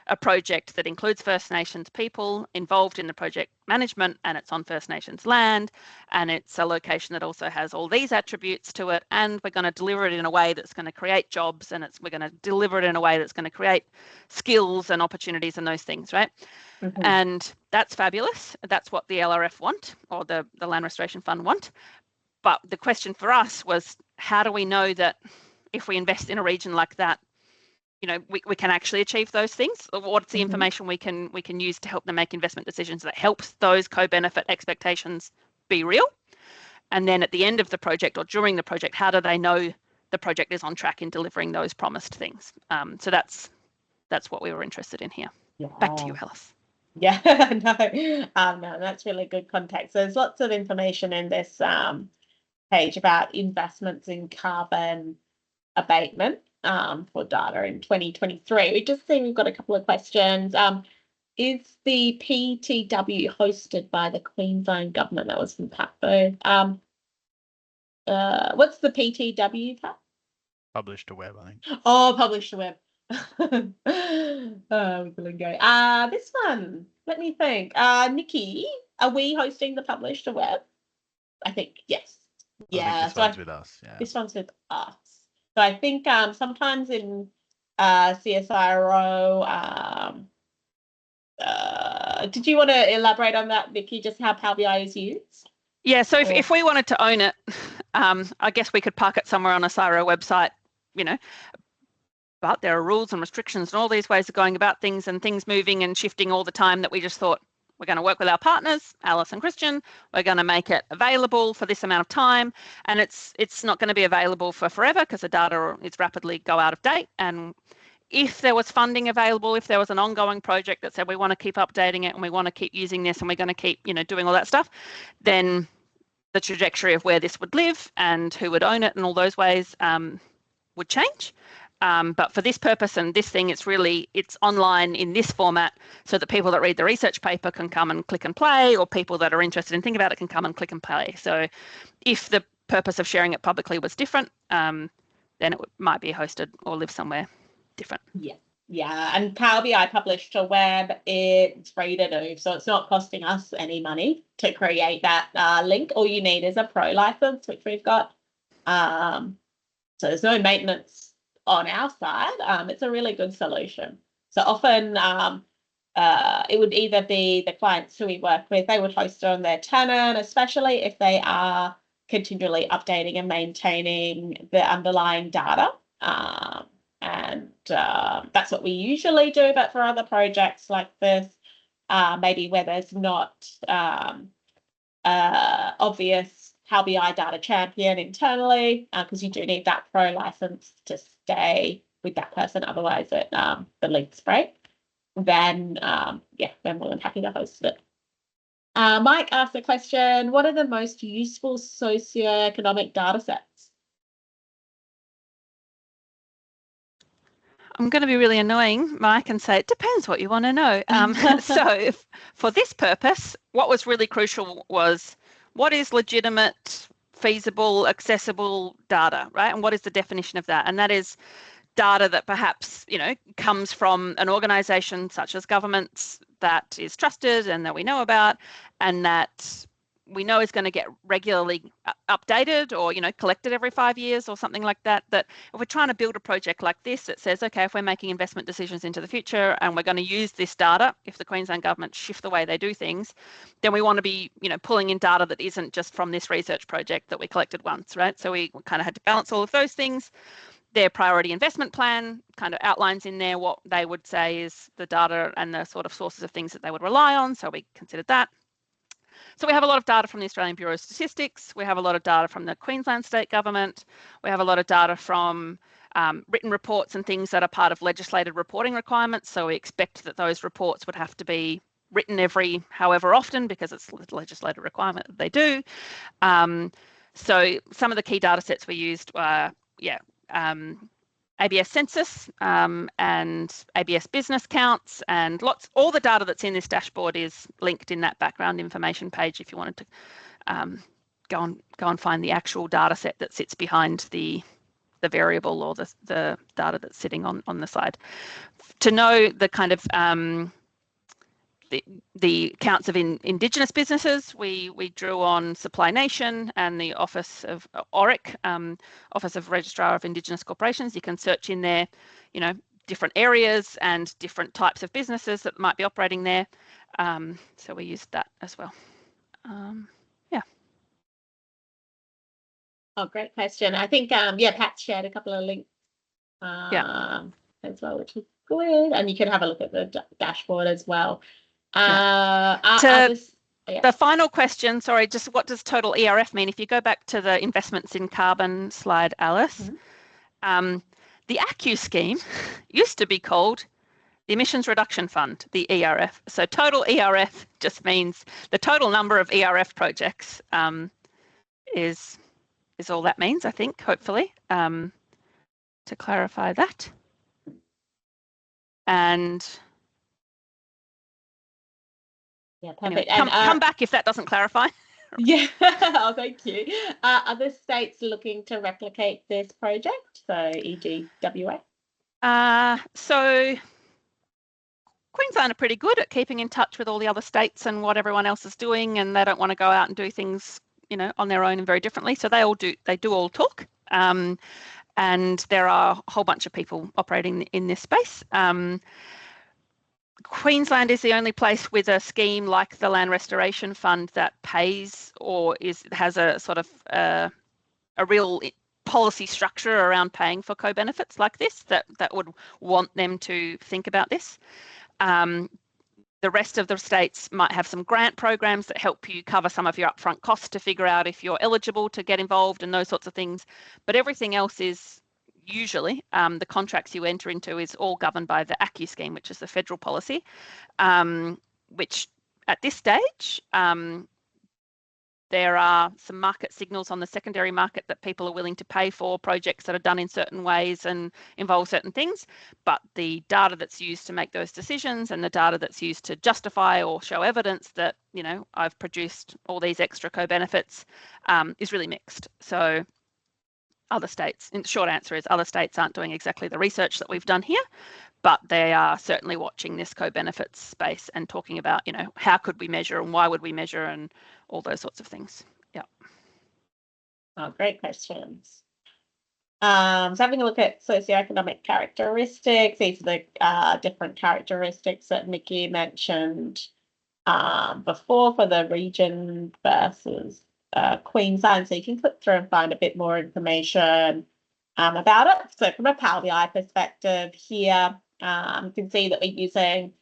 a project that includes First Nations people involved in the project management, and it's on First Nations land, and it's a location that also has all these attributes to it, and we're going to deliver it in a way that's going to create jobs, and we're going to deliver it in a way that's going to create skills and opportunities and those things, right? Mhm. And that's fabulous. That's what the LRF want, or the Land Restoration Fund want. But the question for us was, how do we know that if we invest in a region like that, you know, we can actually achieve those things? What's the information we can use to help them make investment decisions that helps those co-benefit expectations be real? And then at the end of the project or during the project, how do they know the project is on track in delivering those promised things? So that's what we were interested in here. Yeah. Back to you, Alice. Yeah, no, that's really good context. There's lots of information in this page about investments in carbon abatement for data in 2023. We just see we've got a couple of questions. Is the PTW hosted by the Queensland government? That was from Pat Bode. What's the PTW, Pat? Published to web, I think. Oh, published to web. This one, let me think. Nikki, are we hosting the published to web? I think yes. Yeah, I think this one's with us. Yeah. This one's with us. So I think sometimes in CSIRO, did you want to elaborate on that, Nikki, just how Power BI is used? Yeah, so if we wanted to own it, I guess we could park it somewhere on a CSIRO website, you know, but there are rules and restrictions and all these ways of going about things, and things moving and shifting all the time, that we just thought, we're going to work with our partners, Alice and Christian. We're going to make it available for this amount of time, and it's not going to be available for forever because the data is rapidly go out of date. And if there was funding available, if there was an ongoing project that said we want to keep updating it and we want to keep using this and we're going to keep, you know, doing all that stuff, then the trajectory of where this would live and who would own it and all those ways would change. But for this purpose and this thing, it's online in this format, so that people that read the research paper can come and click and play, or people that are interested in thinking about it can come and click and play. So if the purpose of sharing it publicly was different, then it might be hosted or live somewhere different. Yeah, and Power BI published to web, it's free to do, so it's not costing us any money to create that link. All you need is a pro license, which we've got. So there's no maintenance on our side. It's a really good solution. So often it would either be the clients who we work with, they would host it on their tenant, especially if they are continually updating and maintaining the underlying data. And that's what we usually do. But for other projects like this, maybe where there's not obvious Power BI data champion internally, because you do need that pro license to stay with that person, otherwise it the links break, then we're more than happy to host it. Mike asked a question: what are the most useful socioeconomic data sets? I'm going to be really annoying, Mike, and say it depends what you want to know. So for this purpose, what was really crucial was, what is legitimate, feasible, accessible data, right? And what is the definition of that? And that is data that perhaps, you know, comes from an organisation such as governments that is trusted and that we know about, and that we know is going to get regularly updated or, you know, collected every 5 years or something like that. That if we're trying to build a project like this, it says, okay, if we're making investment decisions into the future and we're going to use this data, if the Queensland government shift the way they do things, then we want to be, you know, pulling in data that isn't just from this research project that we collected once, right? So we kind of had to balance all of those things. Their priority investment plan kind of outlines in there what they would say is the data and the sort of sources of things that they would rely on. So we considered that. So we have a lot of data from the Australian Bureau of Statistics. We have a lot of data from the Queensland state government. We have a lot of data from written reports and things that are part of legislated reporting requirements. So we expect that those reports would have to be written every however often, because it's a legislated requirement that they do. So some of the key data sets we used were, ABS census and ABS business counts, and all the data that's in this dashboard is linked in that background information page if you wanted to go and find the actual data set that sits behind the variable or the data that's sitting on the side. To know the kind of the counts of Indigenous businesses, we drew on Supply Nation and the Office of ORIC, Office of Registrar of Indigenous Corporations. You can search in there, you know, different areas and different types of businesses that might be operating there. So we used that as well. Yeah. Oh, great question. I think, yeah, Pat shared a couple of links as well, which is good. And you can have a look at the dashboard as well. The final question, sorry, just what does total ERF mean? If you go back to the investments in carbon slide, Alice, the ACCU scheme used to be called the Emissions Reduction Fund, the ERF. So total ERF just means the total number of ERF projects is all that means, I think, hopefully, to clarify that. And yeah, perfect. Anyway, come back if that doesn't clarify. Yeah, oh, thank you. Are other states looking to replicate this project? So, e.g., WA? So Queensland are pretty good at keeping in touch with all the other states and what everyone else is doing, and they don't want to go out and do things, you know, on their own and very differently. So they do all talk, and there are a whole bunch of people operating in this space. Queensland is the only place with a scheme like the Land Restoration Fund that pays or has a sort of a real policy structure around paying for co-benefits like this that would want them to think about this. The rest of the states might have some grant programs that help you cover some of your upfront costs to figure out if you're eligible to get involved and those sorts of things. But everything else is usually the contracts you enter into is all governed by the ACCU scheme, which is the federal policy, which at this stage, there are some market signals on the secondary market that people are willing to pay for projects that are done in certain ways and involve certain things. But the data that's used to make those decisions and the data that's used to justify or show evidence that, you know, I've produced all these extra co-benefits is really mixed. So other states, and the short answer is other states aren't doing exactly the research that we've done here, but they are certainly watching this co-benefits space and talking about, you know, how could we measure and why would we measure and all those sorts of things. Yeah. Oh, great questions. So having a look at socioeconomic characteristics, these are the different characteristics that Nikki mentioned before for the region versus Queensland. So you can click through and find a bit more information about it. So from a Power BI perspective here, you can see that we're using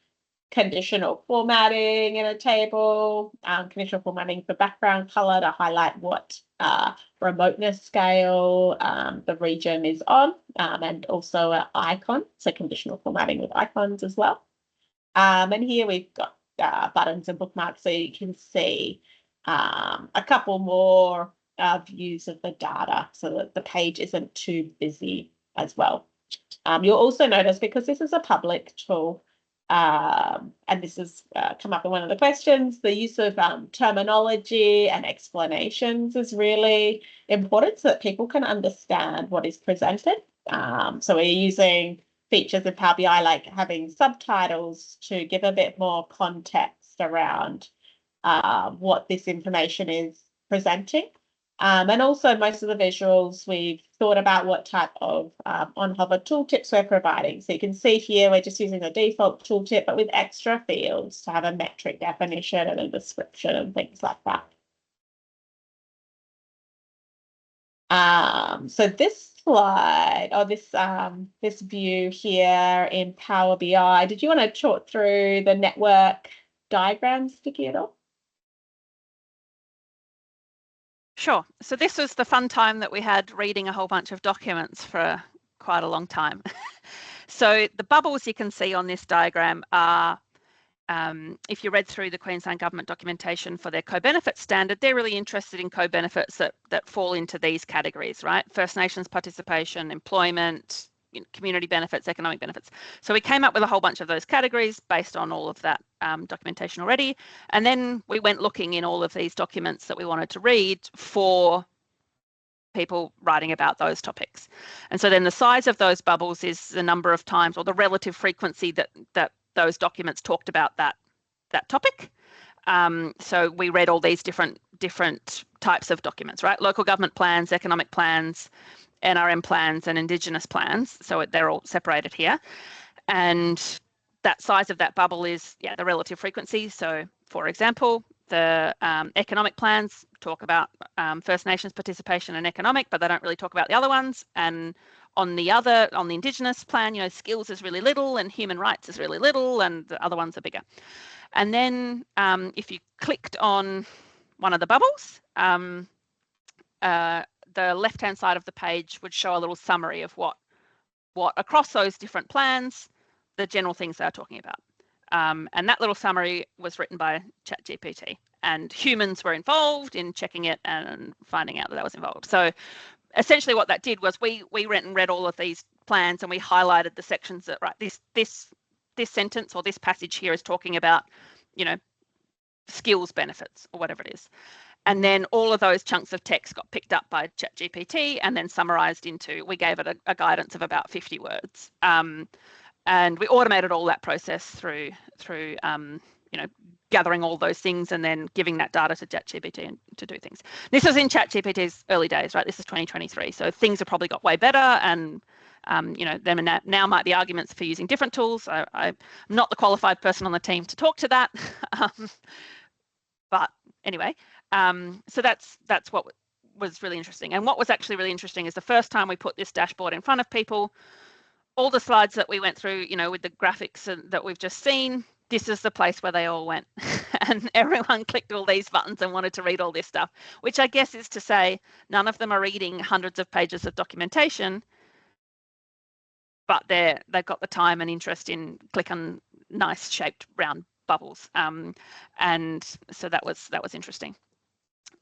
conditional formatting in a table, conditional formatting for background color to highlight what remoteness scale the region is on, and also an icon, so conditional formatting with icons as well. And here we've got buttons and bookmarks, so you can see a couple more views of the data so that the page isn't too busy as well. You'll also notice, because this is a public tool, and this has come up in one of the questions, the use of terminology and explanations is really important so that people can understand what is presented. So we're using features in Power BI like having subtitles to give a bit more context around what this information is presenting. And also most of the visuals, we've thought about what type of on-hover tooltips we're providing. So you can see here, we're just using a default tooltip, but with extra fields to have a metric definition and a description and things like that. So this slide, or this view here in Power BI, did you want to talk through the network diagrams, Vicky, at all? Sure. So this was the fun time that we had reading a whole bunch of documents for quite a long time. So the bubbles you can see on this diagram are, if you read through the Queensland Government documentation for their co-benefit standard, they're really interested in co-benefits that fall into these categories, right? First Nations participation, employment, community benefits, economic benefits. So we came up with a whole bunch of those categories based on all of that documentation already. And then we went looking in all of these documents that we wanted to read for people writing about those topics. And so then the size of those bubbles is the number of times or the relative frequency that those documents talked about that topic. So we read all these different types of documents, right? Local government plans, economic plans, NRM plans, and Indigenous plans. So they're all separated here. And that size of that bubble is, the relative frequency. So for example, the economic plans talk about First Nations participation and economic, but they don't really talk about the other ones. And on the Indigenous plan, skills is really little and human rights is really little, and the other ones are bigger. And then if you clicked on one of the bubbles, the left-hand side of the page would show a little summary of what across those different plans, the general things they're talking about. And that little summary was written by ChatGPT, and humans were involved in checking it and finding out that was involved. So essentially what that did was we went and read all of these plans, and we highlighted the sections that, right, this sentence or this passage here is talking about, skills benefits or whatever it is. And then all of those chunks of text got picked up by ChatGPT and then summarized into, we gave it a guidance of about 50 words. And we automated all that process through gathering all those things and then giving that data to ChatGPT to do things. This was in ChatGPT's early days, right? This is 2023. So things have probably got way better, and there now might be arguments for using different tools. I'm not the qualified person on the team to talk to that. But anyway, so that's what was really interesting. And what was actually really interesting is the first time we put this dashboard in front of people, all the slides that we went through, with the graphics that we've just seen, this is the place where they all went. And everyone clicked all these buttons and wanted to read all this stuff, which I guess is to say none of them are reading hundreds of pages of documentation, but they've got the time and interest in click on nice shaped round bubbles. And so that was interesting.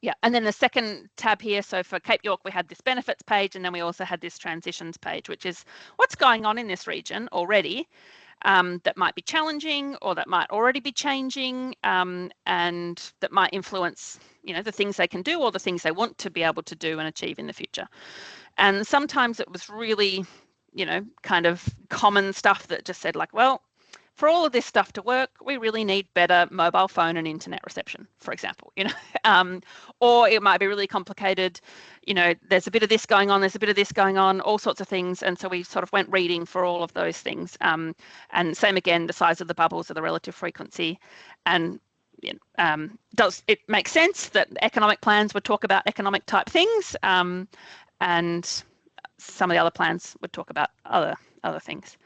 Yeah, and then the second tab here, so for Cape York, we had this benefits page, and then we also had this transitions page, which is what's going on in this region already that might be challenging or that might already be changing, and that might influence, the things they can do or the things they want to be able to do and achieve in the future. And sometimes it was really, kind of common stuff that just said like, well, for all of this stuff to work, we really need better mobile phone and internet reception, for example, or it might be really complicated. There's a bit of this going on, there's a bit of this going on, all sorts of things. And so we sort of went reading for all of those things. And same again, the size of the bubbles or the relative frequency. And does it make sense that economic plans would talk about economic type things? And some of the other plans would talk about other things.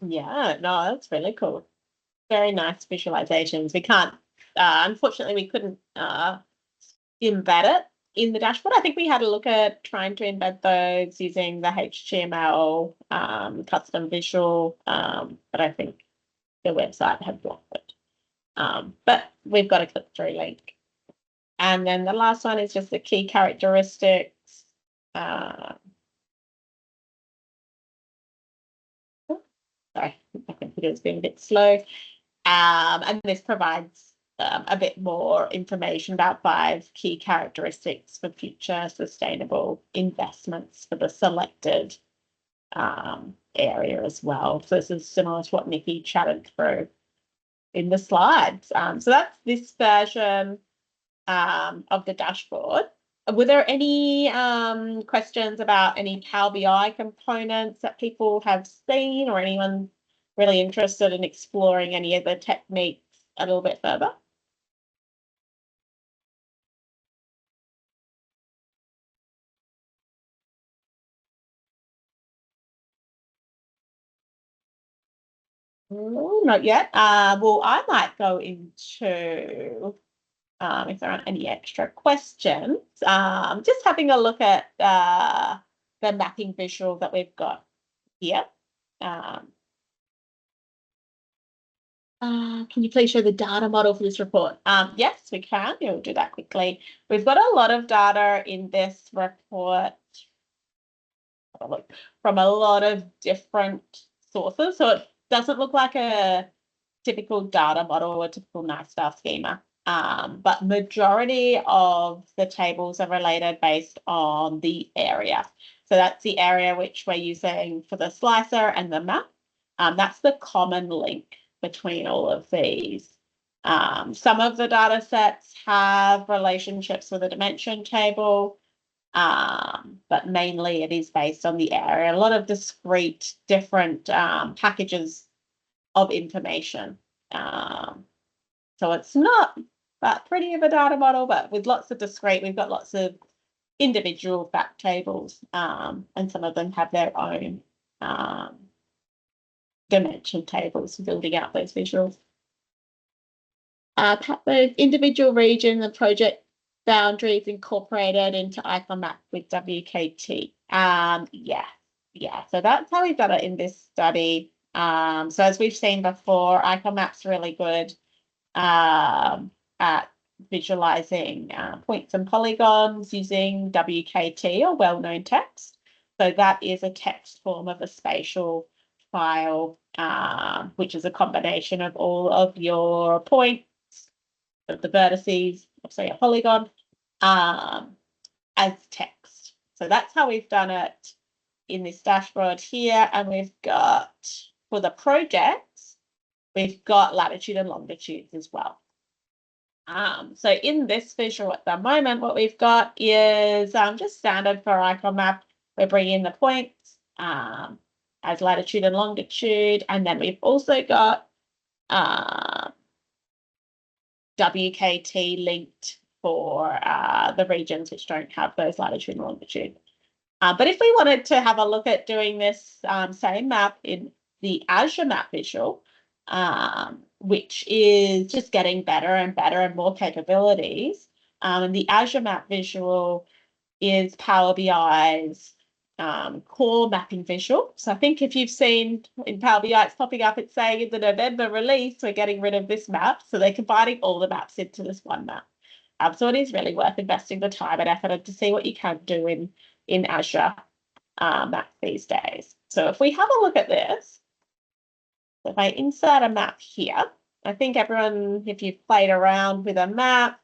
Yeah, no, that's really cool. Very nice visualizations. We can't, unfortunately, we couldn't embed it in the dashboard. I think we had a look at trying to embed those using the HTML custom visual, but I think the website had blocked it. But we've got a click-through link. And then the last one is just the key characteristics. Sorry, my computer's being a bit slow. And this provides a bit more information about 5 key characteristics for future sustainable investments for the selected area as well. So this is similar to what Nikki chatted through in the slides. So that's this version of the dashboard. Were there any questions about any Power BI components that people have seen, or anyone really interested in exploring any of the techniques a little bit further? Not yet. Well, I might go into if there aren't any extra questions, just having a look at the mapping visual that we've got here. Can you please show the data model for this report? Yes, we can. We'll do that quickly. We've got a lot of data in this report. look, from a lot of different sources. So it doesn't look like a typical data model or typical nice star schema. But majority of the tables are related based on the area. So that's the area which we're using for the slicer and the map. That's the common link between all of these. Some of the data sets have relationships with a dimension table, but mainly it is based on the area. A lot of discrete different packages of information. So it's not that pretty of a data model, but with lots of discrete, we've got lots of individual fact tables, and some of them have their own dimension tables for building out those visuals. The individual region, the project boundaries incorporated into icon map with WKT. Yeah, so that's how we've done it in this study. So as we've seen before, icon map's really good at visualizing points and polygons using WKT or well-known text. So that is a text form of a spatial file, which is a combination of all of your points, of the vertices, say a polygon, as text. So that's how we've done it in this dashboard here. And we've got, for the projects, we've got latitude and longitudes as well. So in this visual at the moment, what we've got is just standard for icon map. We're bringing in the points as latitude and longitude. And then we've also got WKT linked for the regions which don't have those latitude and longitude. But if we wanted to have a look at doing this same map in the Azure map visual, which is just getting better and better and more capabilities, and the Azure map visual is Power BI's core mapping visual. So I think if you've seen in Power BI, it's popping up, it's saying in the November release, we're getting rid of this map. So they're combining all the maps into this one map. So it is really worth investing the time and effort to see what you can do in Azure map these days. So if we have a look at this, if I insert a map here, I think everyone, if you've played around with a map,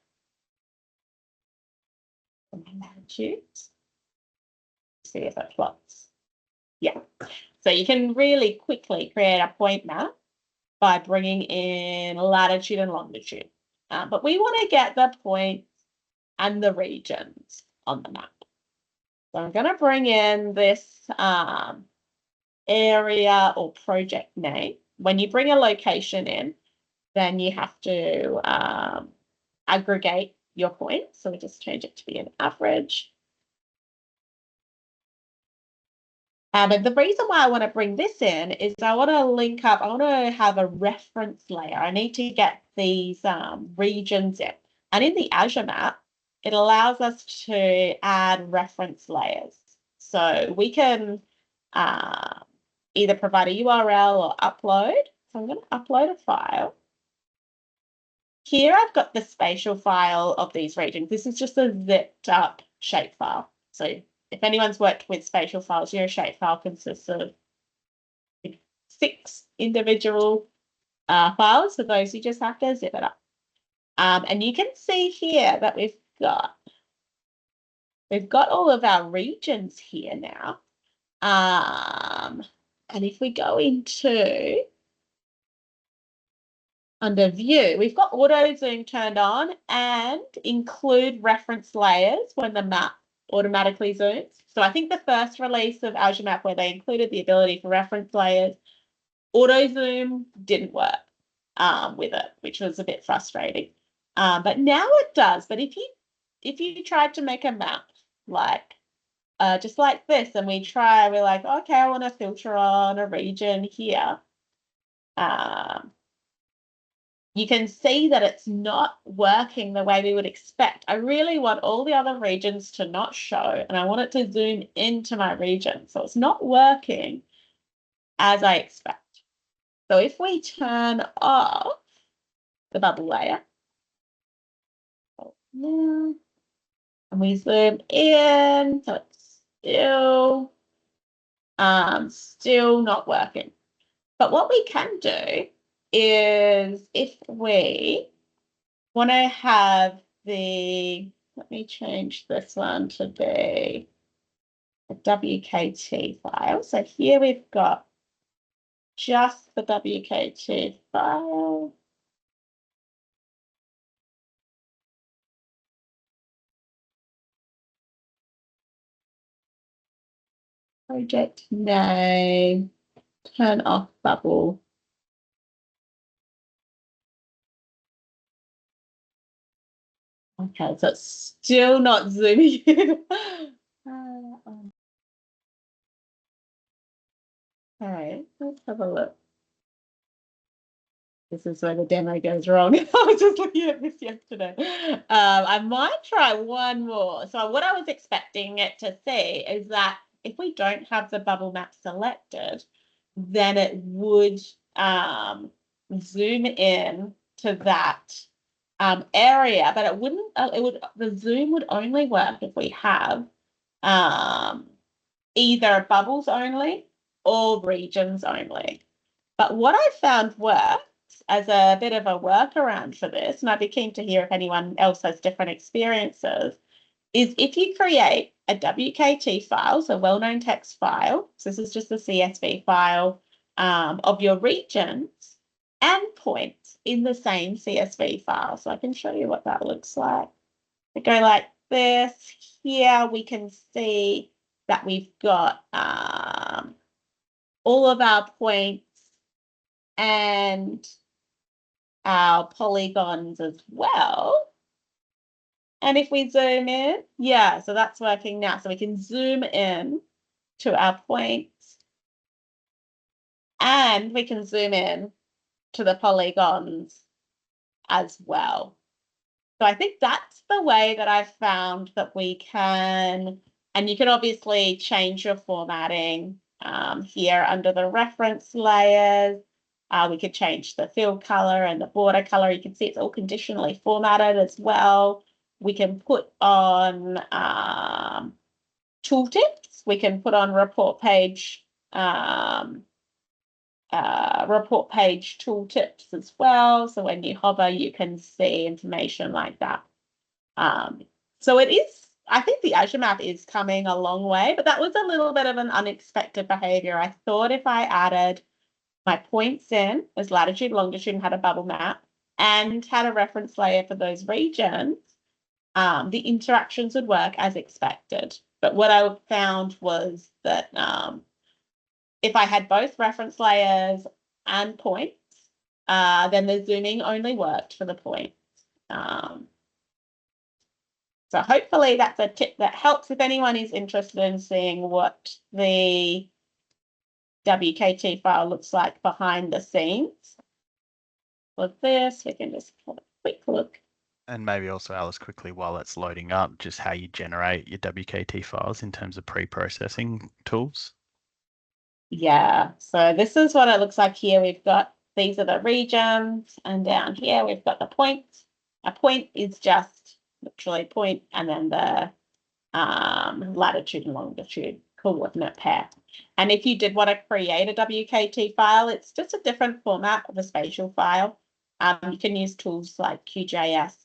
latitudes, see if it plots. Yeah, so you can really quickly create a point map by bringing in latitude and longitude. But we want to get the points and the regions on the map. So I'm going to bring in this area or project name. When you bring a location in, then you have to aggregate your points. So we just change it to be an average. But the reason why I want to bring this in is I want to link up, I want to have a reference layer. I need to get these regions in. And in the Azure map, it allows us to add reference layers. So we can either provide a URL or upload. So I'm going to upload a file. Here I've got the spatial file of these regions. This is just a zipped up shapefile. So if anyone's worked with spatial files, your shapefile consists of 6 individual files. For those, you just have to zip it up. And you can see here that we've got all of our regions here now. And if we go into under view, we've got auto zoom turned on and include reference layers when the map automatically zooms. So I think the first release of Azure Map where they included the ability for reference layers, auto zoom didn't work with it, which was a bit frustrating. But now it does. But if you tried to make a map like just like this, and we're like, okay, I want to filter on a region here. You can see that it's not working the way we would expect. I really want all the other regions to not show, and I want it to zoom into my region. So it's not working as I expect. So if we turn off the bubble layer, and we zoom in, so it's still Still not working. But what we can do is if we want to have let me change this one to be a WKT file. So here we've got just the WKT file. Project name, turn off bubble. Okay, so it's still not zooming in. All right, let's have a look. This is where the demo goes wrong. I was just looking at this yesterday. I might try one more. So what I was expecting it to say is that if we don't have the bubble map selected, then it would zoom in to that area, but it wouldn't. The zoom would only work if we have either bubbles only or regions only. But what I found works as a bit of a workaround for this, and I'd be keen to hear if anyone else has different experiences, is if you create a WKT file, so well-known text file, so this is just a CSV file of your regions and points in the same CSV file. So I can show you what that looks like. We go like this. Here we can see that we've got all of our points and our polygons as well. And if we zoom in, yeah, so that's working now. So we can zoom in to our points and we can zoom in to the polygons as well. So I think that's the way that I've found that we can, and you can obviously change your formatting here under the reference layers. We could change the fill color and the border color. You can see it's all conditionally formatted as well. We can put on tooltips. We can put on report page tooltips as well. So when you hover, you can see information like that. So it is, I think the Azure map is coming a long way, but that was a little bit of an unexpected behavior. I thought if I added my points in as latitude, longitude, and had a bubble map and had a reference layer for those regions, the interactions would work as expected. But what I found was that if I had both reference layers and points, then the zooming only worked for the points. So hopefully that's a tip that helps if anyone is interested in seeing what the WKT file looks like behind the scenes. With this, we can just have a quick look. And maybe also, Alice, quickly while it's loading up, just how you generate your WKT files in terms of pre-processing tools. Yeah, so this is what it looks like here. We've got, these are the regions, and down here we've got the points. A point is just literally point, and then the latitude and longitude coordinate pair. And if you did want to create a WKT file, it's just a different format of a spatial file. You can use tools like QGIS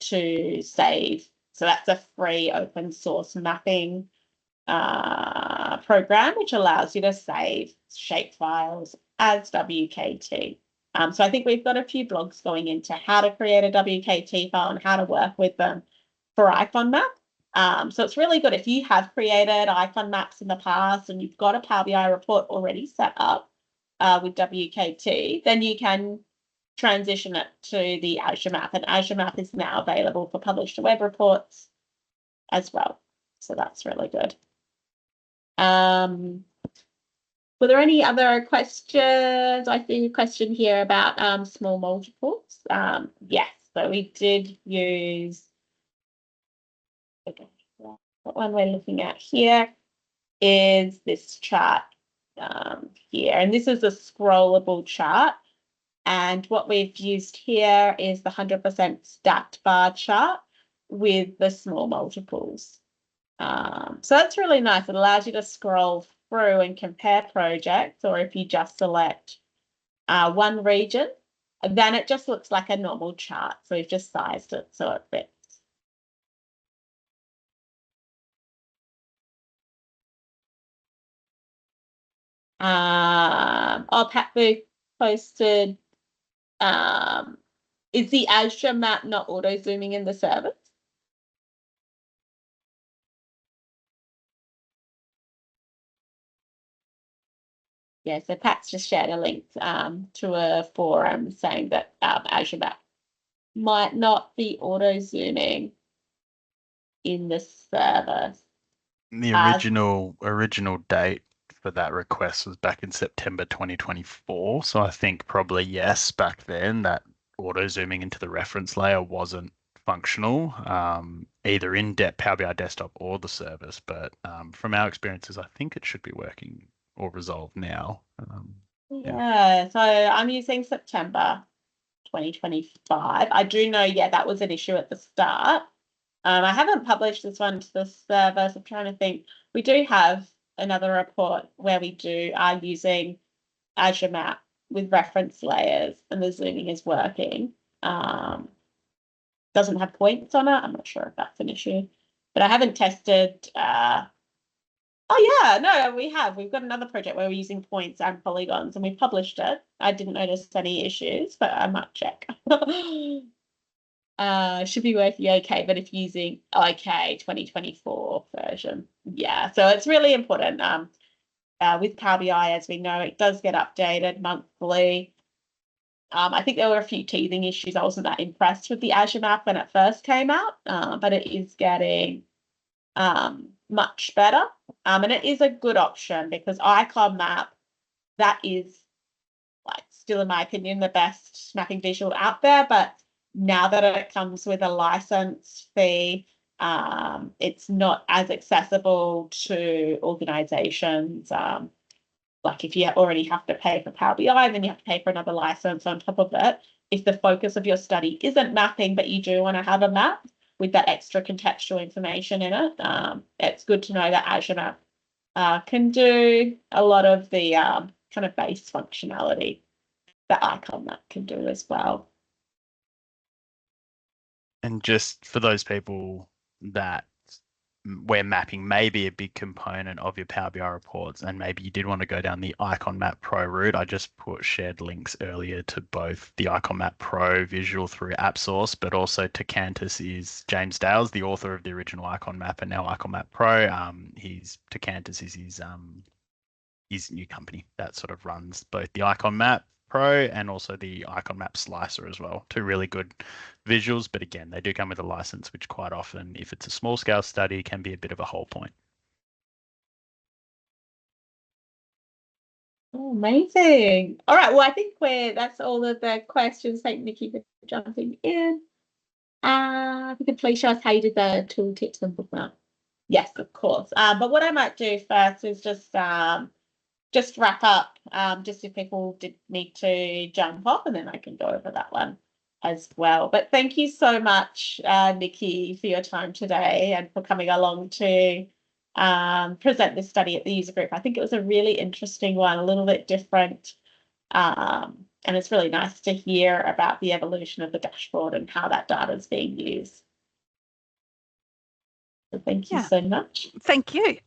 to save. So that's a free open source mapping program, which allows you to save shape files as WKT. So I think we've got a few blogs going into how to create a WKT file and how to work with them for icon map. So it's really good if you have created icon maps in the past and you've got a Power BI report already set up with WKT, then you can transition it to the Azure map, and Azure map is now available for published to web reports as well. So that's really good. Were there any other questions? I see a question here about small multiples. Yes, so we did use, what one we're looking at here is this chart here, and this is a scrollable chart. And what we've used here is the 100% stacked bar chart with the small multiples. So that's really nice. It allows you to scroll through and compare projects, or if you just select one region, then it just looks like a normal chart. So we've just sized it so it fits. Pat Booth posted, is the Azure map not auto zooming in the service? Yeah, so Pat's just shared a link to a forum saying that Azure map might not be auto zooming in the service. The original date for that request was back in September 2024. So I think probably yes, back then that auto zooming into the reference layer wasn't functional, either in Power BI Desktop or the service. But from our experiences, I think it should be working or resolved now. Yeah, so I'm using September 2025. I do know, yeah, that was an issue at the start. I haven't published this one to the service. I'm trying to think. We do have another report where we are using Azure Map with reference layers, and the zooming is working. Doesn't have points on it. I'm not sure if that's an issue, but I haven't tested. Oh yeah, no, we have. We've got another project where we're using points and polygons, and we published it. I didn't notice any issues, but I might check. Should be working okay, but if using 2024 version, yeah. So it's really important. With Power BI, as we know, it does get updated monthly. I think there were a few teething issues. I wasn't that impressed with the Azure map when it first came out, but it is getting much better. And it is a good option because icon map, that is still in my opinion the best mapping visual out there, but now that it comes with a license fee, it's not as accessible to organizations. Like if you already have to pay for Power BI, then you have to pay for another license on top of it. If the focus of your study isn't mapping, but you do want to have a map with that extra contextual information in it, it's good to know that Azure Map can do a lot of the kind of base functionality that icon map can do as well. And just for those people that where mapping may be a big component of your Power BI reports, and maybe you did want to go down the Icon Map Pro route, I just shared links earlier to both the Icon Map Pro visual through AppSource, but also Tacantus is James Dales, the author of the original Icon Map and now Icon Map Pro. Tacantus is his new company that sort of runs both the Icon Map Pro and also the Icon Map Slicer as well. Two really good visuals, but again, they do come with a license, which quite often, if it's a small scale study, can be a bit of a whole point. Oh, amazing. All right, well, I think that's all of the questions. Thank Nikki for jumping in. We can please show us how you did the tooltips and bookmark. Yes, of course. But what I might do first is just wrap up, just if people did need to jump off, and then I can go over that one as well. But thank you so much, Nikki, for your time today and for coming along to present this study at the user group. I think it was a really interesting one, a little bit different. And it's really nice to hear about the evolution of the dashboard and how that data is being used. So thank you so much. Thank you.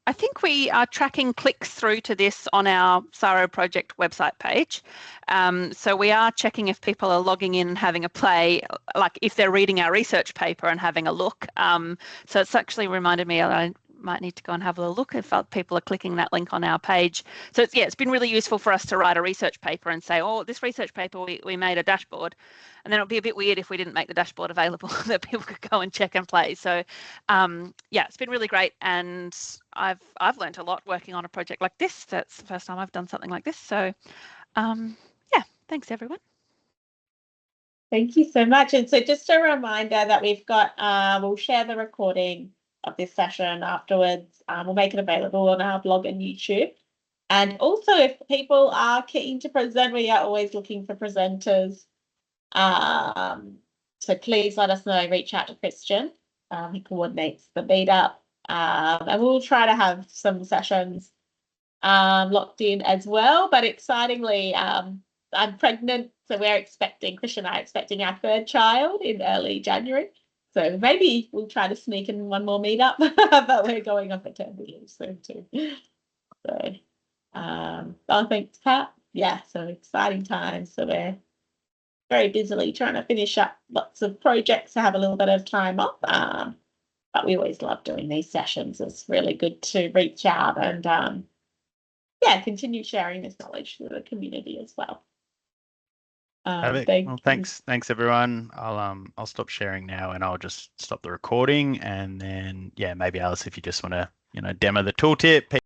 I think we are tracking clicks through to this on our CSIRO project website page. So we are checking if people are logging in and having a play, like if they're reading our research paper and having a look. So it's actually reminded me I might need to go and have a look if people are clicking that link on our page. So it's been really useful for us to write a research paper and say, oh, this research paper, we made a dashboard. And then it'll be a bit weird if we didn't make the dashboard available that people could go and check and play. So it's been really great. And I've learned a lot working on a project like this. That's the first time I've done something like this. So thanks everyone. Thank you so much. And so just a reminder that we've got, we'll share the recording of this session afterwards. We'll make it available on our blog and YouTube. And also if people are keen to present, we are always looking for presenters. So please let us know, reach out to Christian. He coordinates the meetup. And we'll try to have some sessions locked in as well. But excitingly, I'm pregnant, so Christian and I are expecting our third child in early January. So maybe we'll try to sneak in one more meetup, but we're going on maternity leave soon too. So, thanks, Pat. Yeah, so exciting times. So we're very busily trying to finish up lots of projects to have a little bit of time off. But we always love doing these sessions. It's really good to reach out and continue sharing this knowledge to the community as well. Well, thanks everyone. I'll stop sharing now, and I'll just stop the recording, and then maybe Alice, if you just want to demo the tooltip.